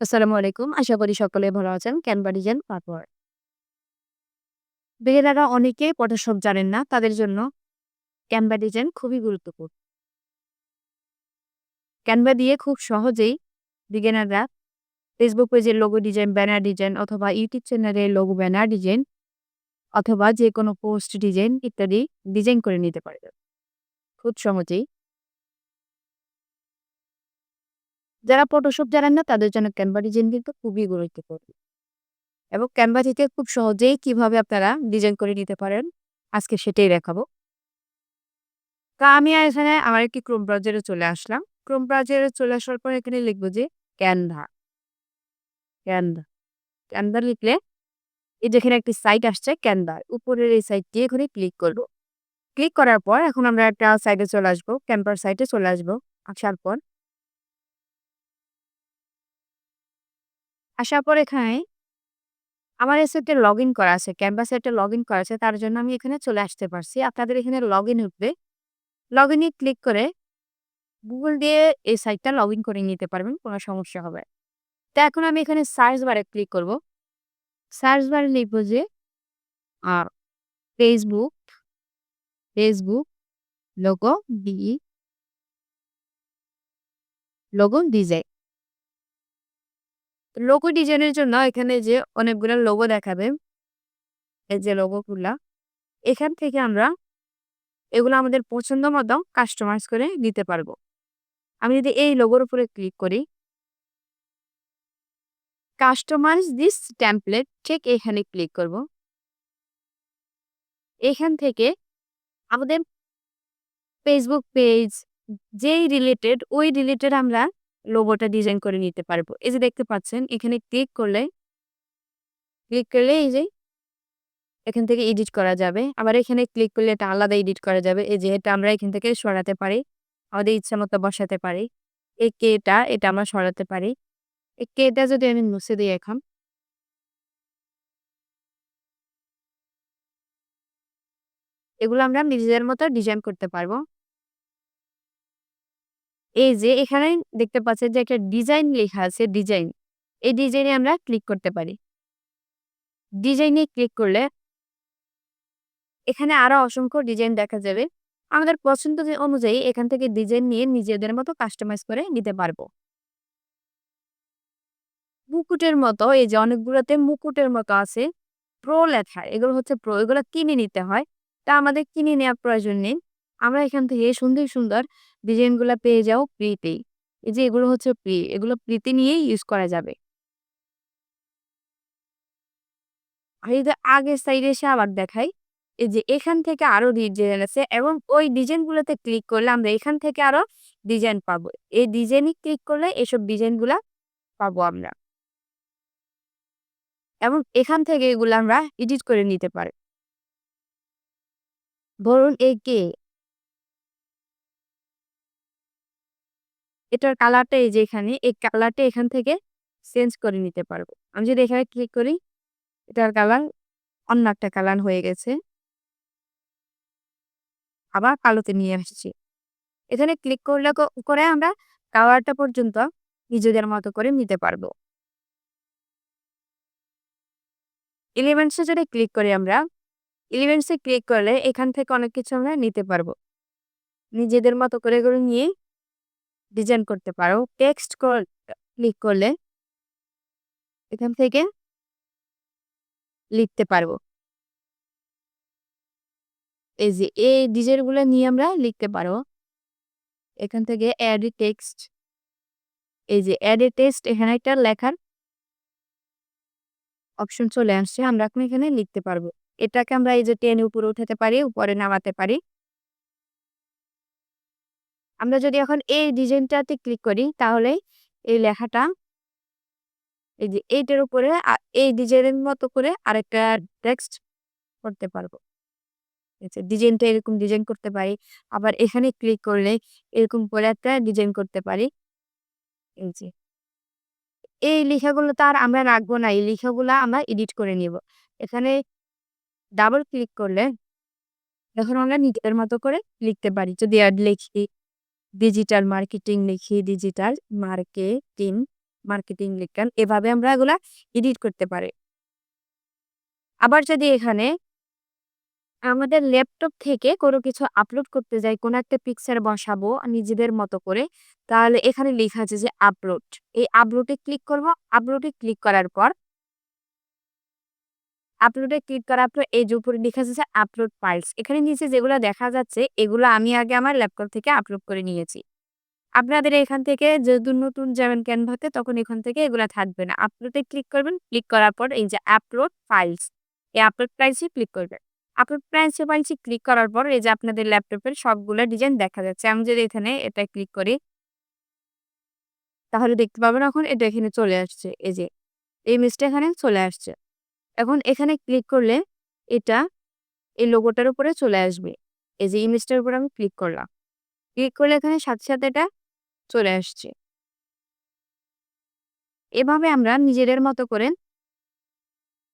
আসসালামু আলাইকুম। আশা করি সকলে ভালো আছেন। Canva design পারপর। বেগিনাররা অনেকেই ফটোশপ জানেন না। তাদের জন্য ক্যানভা ডিজাইন খুবই গুরুত্বপূর্ণ। ক্যানভা দিয়ে খুব সহজেই বিগিনাররা ফেসবুক পেজের লোগো ডিজাইন, ব্যানার ডিজাইন অথবা ইউটিউব চ্যানেলের লোগো ব্যানার ডিজাইন অথবা যেকোনো পোস্ট ডিজাইন ইত্যাদি ডিজাইন করে নিতে পারবে খুব সহজেই। যারা ফটোশপ জানেন না তাদের জন্য ক্যানভা ডিজাইন কিন্তু খুবই গুরুত্বপূর্ণ। এবং ক্যানভা থেকে খুব সহজেই কিভাবে আপনারা ডিজাইন করে নিতে পারেন আজকে সেটাই দেখাবো। আমি এখানে আমার একটি ক্রোম ব্রাউজারে চলে আসলাম। ক্রোম ব্রাউজারে চলে আসার পর এখানে লিখব যে ক্যানভা, ক্যানভা, ক্যানভা লিখলে এই যে এখানে একটি সাইট আসছে ক্যানভার। উপরের এই সাইটটি এখানে ক্লিক করব। ক্লিক করার পর এখন আমরা একটা সাইটে চলে আসবো, ক্যানভার সাইটে চলে আসবো। আসার পর এখানে আমার এই সাইটে লগইন করা আছে। ক্যানভা সাইটে লগইন করা আছে। তার জন্য আমি এখানে চলে আসতে পারছি। আপনাদের এখানে লগইন উঠবে। লগইনে ক্লিক করে গুগল দিয়ে এই সাইটটা লগইন করে নিতে পারবেন। কোনো সমস্যা হবে না। তো এখন আমি এখানে সার্চ বারে ক্লিক করব। সার্চ বারে লিখব যে আ Facebook, Facebook logo logo design. Logo ডিজাইনের জন্য এখানে যে অনেকগুলো লোগো দেখাবে, এই যে লোগোগুলা, এখান থেকে আমরা এগুলো আমাদের পছন্দ মতো কাস্টমাইজ করে নিতে পারবো। আমি যদি এই লোগোর উপরে ক্লিক করি, কাস্টমাইজ দিস টেমপ্লেট ঠিক এখানে ক্লিক করব। এখান থেকে আমাদের ফেসবুক পেজ যেই রিলেটেড ওই রিলেটেড আমরা লোগোটা ডিজাইন করে নিতে পারবো। এই যে দেখতে পাচ্ছেন এখানে ক্লিক করলে এই যে এখান থেকে এডিট করা যাবে। আবার এখানে ক্লিক করলে এটা আলাদা এডিট করা যাবে। এই যে এটা আমরা এখান থেকে সরাতে পারি। আমাদের ইচ্ছামতো বসাতে পারি। এই এটা আমরা সরাতে পারি। এই টা যদি আমি মুছে দিই এখন, এগুলো আমরা নিজেদের মতো ডিজাইন করতে পারবো। এই যে এখানে দেখতে পাচ্ছেন যে একটা ডিজাইন লেখা আছে ডিজাইন। এই ডিজাইনে আমরা ক্লিক করতে পারি। ডিজাইনে ক্লিক করলে এখানে আরো অসংখ্য ডিজাইন দেখা যাবে। আমাদের পছন্দ অনুযায়ী এখান থেকে ডিজাইন নিয়ে নিজেদের মতো কাস্টমাইজ করে নিতে পারবো। মুকুটের মতো এই যে অনেকগুলোতে মুকুটের মতো আছে প্রো লেখা। এগুলো হচ্ছে প্রো, এগুলো কিনে নিতে হয়। তা আমাদের কিনে নেওয়ার প্রয়োজন নেই। আমরা এখান থেকে সুন্দর, সুন্দর ডিজাইনগুলা পেয়ে যাও ফ্রিতেই। এই যে এগুলো হচ্ছে ফ্রি, এগুলো ফ্রিতে নিয়েই ইউজ করা যাবে। আর এই যে আগের সাইডে এসে আবার দেখাই। এই যে এখান থেকে আরো ডিজাইন আছে এবং ওই ডিজাইনগুলোতে ক্লিক করলে আমরা এখান থেকে আরো ডিজাইন পাবো। এই ডিজাইনে ক্লিক করলে এসব ডিজাইনগুলা পাবো আমরা। এবং এখান থেকে এগুলো আমরা এডিট করে নিতে পারি। ধরুন এটার কালারটা এই যে এখানে, এই কালারটা এখান থেকে চেঞ্জ করে নিতে পারবো। আমি যদি এখানে ক্লিক করি, এটার কালার অন্য একটা কালার হয়ে গেছে। আবার কালোতে নিয়ে আসছি। এখানে ক্লিক করলে করে আমরা কালারটা পর্যন্ত নিজেদের মতো করে নিতে পারবো। এলিমেন্টস এ যদি ক্লিক করি আমরা, এলিমেন্টস এ ক্লিক করলে এখান থেকে অনেক কিছু আমরা নিতে পারবো। নিজেদের মতো করে নিয়ে ডিজাইন করতে পারো। টেক্সট ক্লিক করলে এখান থেকে লিখতে পারবো। এই যে এই ডিজাইনগুলো নিয়ে আমরা লিখতে পারবো। এখান থেকে এড টেক্সট, এই যে এড টেক্সট এখানে একটা লেখার অপশন চলে আসছে। আমরা এখন এখানে লিখতে পারবো। এটাকে আমরা এই যে টেনে উপরে উঠাতে পারি, উপরে নামাতে পারি। আমরা যদি এখন এই ডিজাইনটাতে ক্লিক করি তাহলে এই লেখাটা এই যে এইটার উপরে এই ডিজাইনের মতো করে আরেকটা টেক্সট করতে পারবো। এই যে ডিজাইনটা এরকম ডিজাইন করতে পারি। আবার এখানে ক্লিক করলে এরকম করে একটা ডিজাইন করতে পারি। এই যে এই লেখাগুলো তো আর আমরা রাখবো না। এই লেখাগুলা আমরা এডিট করে নিব। এখানে ডাবল ক্লিক করলে এখন আমরা নিজেদের মতো করে লিখতে পারি। যদি অ্যাড লিখি, ডিজিটাল মার্কেটিং লিখি, ডিজিটাল মার্কেটিং মার্কেটিং লিখলাম। এভাবে আমরা এগুলা এডিট করতে পারি। আবার যদি এখানে আমাদের ল্যাপটপ থেকে কোনো কিছু আপলোড করতে যাই, কোনো একটা পিকচার বসাবো নিজেদের মতো করে, তাহলে এখানে লেখা আছে যে আপলোড। এই আপলোডে ক্লিক করব। আপলোডে ক্লিক করার পর আপলোডে ক্লিক করার পর এই যে উপরে লেখা আছে যে আপলোড ফাইলস। এখানে নিচে যেগুলা দেখা যাচ্ছে এগুলো আমি আগে আমার ল্যাপটপ থেকে আপলোড করে নিয়েছি। আপনাদের এখান থেকে যেহেতু নতুন যাবেন ক্যানভাতে তখন এখান থেকে এগুলা থাকবে না। আপলোডে ক্লিক করবেন। ক্লিক করার পর এই যে আপলোড ফাইলস, এই আপলোড ফাইলসে ক্লিক করবেন। আপলোড ফাইলসে ক্লিক করার পর এই যে আপনাদের ল্যাপটপের সবগুলা ডিজাইন দেখা যাচ্ছে। আমি যদি এখানে এটা ক্লিক করি তাহলে দেখতে পাবেন এখন এটা এখানে চলে আসছে। এই যে এই ইমেজটা এখানে চলে আসছে। এখন এখানে ক্লিক করলে এটা এই লোগোটার উপরে চলে আসবে। এই যে ইমেজটার উপর আমি ক্লিক করলাম। ক্লিক করলে এখানে সাথে, সাথে এটা চলে আসছে। এভাবে আমরা নিজেদের মতো করে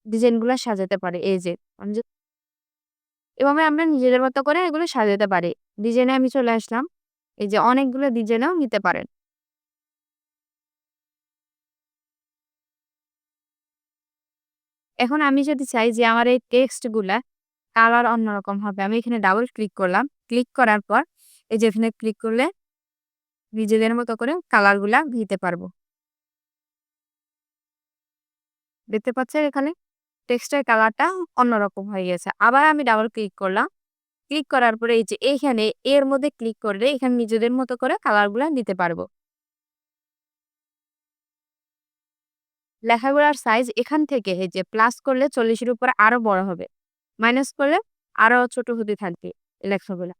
ডিজাইনগুলা সাজাতে পারি। এই যে আমি যে এভাবে আমরা নিজেদের মতো করে এগুলো সাজাতে পারি। ডিজাইনে আমি চলে আসলাম। এই যে অনেকগুলো ডিজাইনও নিতে পারেন। এখন আমি যদি চাই যে আমার এই টেক্সট গুলা কালার অন্যরকম হবে, আমি এখানে ডাবল ক্লিক করলাম। ক্লিক করার পর এই যে এখানে ক্লিক করলে নিজেদের মতো করে কালার গুলা দিতে পারবো। দেখতে পাচ্ছেন এখানে টেক্সটের কালারটা অন্যরকম হয়ে গেছে। আবার আমি ডাবল ক্লিক করলাম। ক্লিক করার পরে এই যে এইখানে এর মধ্যে ক্লিক করলে এখানে নিজেদের মতো করে কালার গুলা দিতে পারবো। লেখাগুলার সাইজ এখান থেকে এই যে প্লাস করলে ৪০ এর উপরে আরো বড় হবে। মাইনাস করলে আরো ছোট হতে থাকবে লেখাগুলা।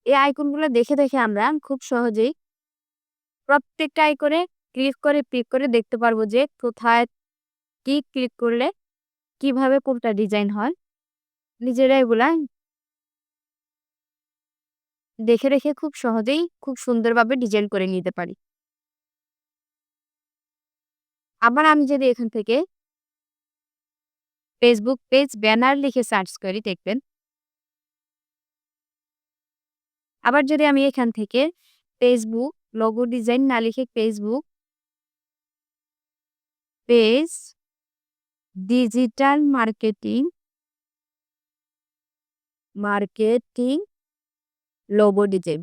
এই আইকন গুলো দেখে, দেখে আমরা খুব সহজেই প্রত্যেকটা আইকনে ক্লিক করে দেখতে পারবো যে কোথায় কি ক্লিক করলে কিভাবে কোনটা ডিজাইন হয়। নিজেরা এগুলা দেখে, দেখে খুব সহজেই খুব সুন্দরভাবে ডিজাইন করে নিতে পারি। আবার আমি যদি এখান থেকে ফেসবুক পেজ ব্যানার লিখে সার্চ করি দেখবেন। আবার যদি আমি এখান থেকে ফেসবুক লোগো ডিজাইন না লিখে Facebook page digital marketing logo design.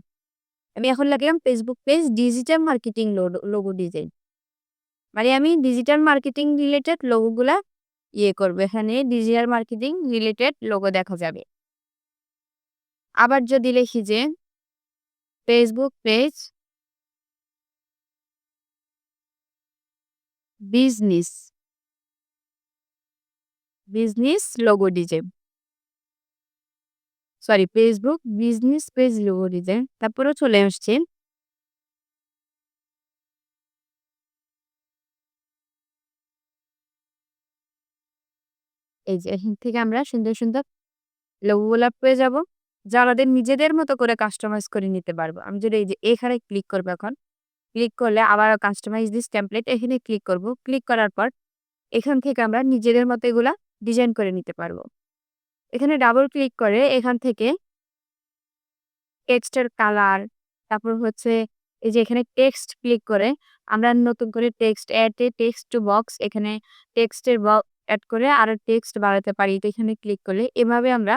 আমি এখন লিখলাম Facebook page digital marketing logo design. মানে আমি ডিজিটাল মার্কেটিং রিলেটেড লোগো গুলা করব। এখানে ডিজিটাল মার্কেটিং রিলেটেড লোগো দেখা যাবে। আবার যদি লিখি যে Facebook page business logo design. Sorry Facebook business page logo design. তারপরেও চলে আসছে। এই যে এখান থেকে আমরা সুন্দর, সুন্দর লোগো গুলা পেয়ে যাব। যা আমাদের নিজেদের মতো করে কাস্টমাইজ করে নিতে পারবো। আমি যদি এই যে এখানে ক্লিক করব এখন। ক্লিক করলে আবার কাস্টমাইজ দিস টেমপ্লেট এখানে ক্লিক করব। ক্লিক করার পর এখান থেকে আমরা নিজেদের মতো এগুলা ডিজাইন করে নিতে পারবো। এখানে ডাবল ক্লিক করে এখান থেকে টেক্সটের কালার, তারপর হচ্ছে এই যে এখানে টেক্সট ক্লিক করে আমরা নতুন করে text add a text to box এখানে টেক্সটের এড করে আরো টেক্সট বাড়াতে পারি। তো এখানে ক্লিক করলে এভাবে আমরা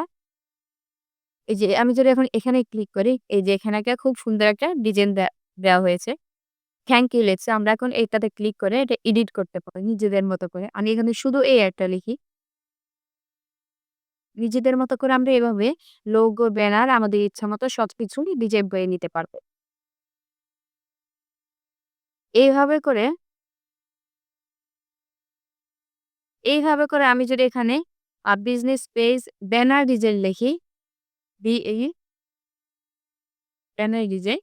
এই যে আমি যদি এখন এখানে ক্লিক করি এই যে এখানে একটা খুব সুন্দর একটা ডিজাইন দেওয়া হয়েছে। থ্যাংক ইউ লেটস আমরা এখন এইটাতে ক্লিক করে এটা এডিট করতে পারি নিজেদের মতো করে। আমি এখানে শুধু এই একটা লিখি। নিজেদের মতো করে আমরা এভাবে লোগো, ব্যানার আমাদের ইচ্ছামতো সবকিছু ডিজাইন করে নিতে পারবো। এইভাবে করে এইভাবে করে আমি যদি এখানে বিজনেস পেজ ব্যানার ডিজাইন লিখি, BA banner design,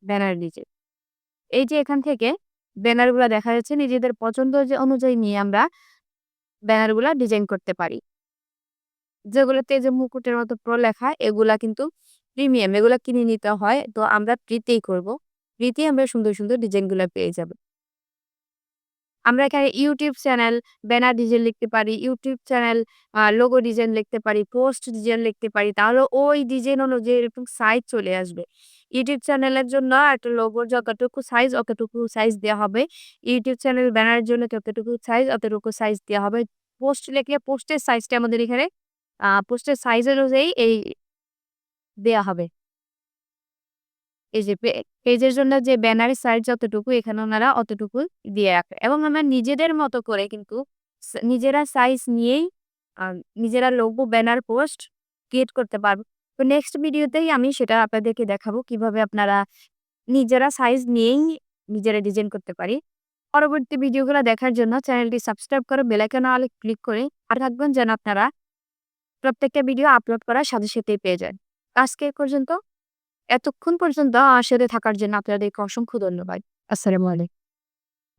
banner design. এই যে এখান থেকে ব্যানারগুলা দেখা যাচ্ছে নিজেদের পছন্দ যে অনুযায়ী নিয়ে আমরা ব্যানারগুলা ডিজাইন করতে পারি। যেগুলোতে যে মুকুটের মতো প্রো লেখা এগুলা কিন্তু প্রিমিয়াম, এগুলা কিনে নিতে হয়। তো আমরা ফ্রিতেই করব। ফ্রিতেই আমরা সুন্দর, সুন্দর ডিজাইনগুলা পেয়ে যাব। আমরা এখানে YouTube চ্যানেল, ব্যানার ডিজাইন লিখতে পারি। YouTube চ্যানেল লোগো ডিজাইন লিখতে পারি, পোস্ট ডিজাইন লিখতে পারি। তাহলে ওই ডিজাইন অনুযায়ী এরকম সাইজ চলে আসবে। YouTube চ্যানেলের জন্য একটা লোগোর যতটুকু সাইজ অতটুকু সাইজ দেয়া হবে। YouTube চ্যানেল ব্যানারের জন্য যতটুকু সাইজ অতটুকু সাইজ দেয়া হবে। পোস্ট লিখলে পোস্টের সাইজটা আমাদের এখানে পোস্টের সাইজ অনুযায়ী দেয়া হবে। এই যে পেজের জন্য যে ব্যানারের সাইজ যতটুকু এখানে ওনারা অতটুকু দিয়ে রাখে এবং আমরা নিজেদের মতো করে কিন্তু নিজেরা সাইজ নিয়েই আ নিজেরা লোগো, ব্যানার, পোস্ট ক্রিয়েট করতে পারবো। তো নেক্সট ভিডিওতেই আমি সেটা আপনাদেরকে দেখাবো কিভাবে আপনারা নিজেরা সাইজ নিয়েই নিজেরা ডিজাইন করতে পারি। পরবর্তী ভিডিওগুলো দেখার জন্য চ্যানেলটি সাবস্ক্রাইব করে বেল আইকন অলে ক্লিক করে আর থাকবেন যেন আপনারা প্রত্যেকটা ভিডিও আপলোড করার সাথে সাথেই পেয়ে যান। আজকে এ পর্যন্ত। এতক্ষণ পর্যন্ত আমার সাথে থাকার জন্য আপনাদেরকে অসংখ্য ধন্যবাদ। আসসালামু আলাইকুম।